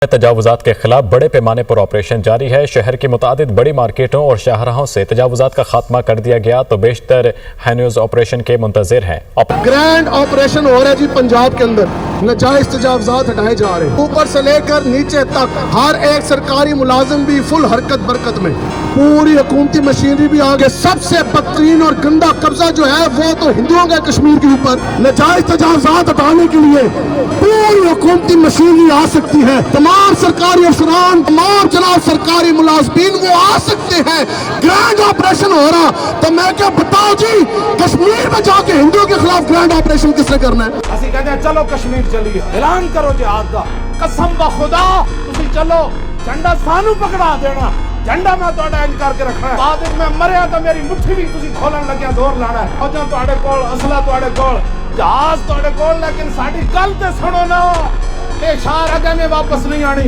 تجاوزات کے خلاف بڑے پیمانے پر آپریشن جاری ہے۔ شہر کی متعدد بڑی مارکیٹوں اور شاہراہوں سے تجاوزات کا خاتمہ کر دیا گیا تو بیشتر ہینیوز آپریشن کے منتظر ہیں۔ گرینڈ آپریشن ہو رہا ہے جی پنجاب کے اندر، ناجائز تجاوزات ہٹائے جا رہے ہیں، اوپر سے لے کر نیچے تک ہر ایک سرکاری ملازم بھی فل حرکت برکت میں، پوری حکومتی مشینری بھی آگے۔ سب سے بدترین اور گندا قبضہ جو ہے وہ تو ہندوؤں کا کشمیر کے اوپر۔ ناجائز تجاوزات ہٹانے کے لیے پوری حکومتی مشینری آ سکتی ہے، تمام سرکاری افسران، تمام جناب سرکاری ملازمین وہ آ سکتے ہیں۔ گرینڈ آپریشن ہو رہا تو میں کیا بتاؤ جی، کشمیر میں جا کے ہندوؤں کے خلاف گرینڈ آپریشن کس نے کرنا ہے؟ اسی کہتے ہیں چلو کشمیر چلیے، اعلان کرو جہاد دا، قسم بخدا تسی چلو، جھنڈا سانو پکڑا دینا، جھنڈا میں تہاڈا انج کر کے رکھنا ہے، بعد وچ میں مریا تو میری مٹھی بھی تسی کھولن لگیا دور لانا ہے، فوجاں تہاڈے کول، اسلحہ تہاڈے کول، جہاز تہاڈے کول، لیکن ساڈی گل تے سنو نا، اے شہر اگے میں واپس نہیں آنی۔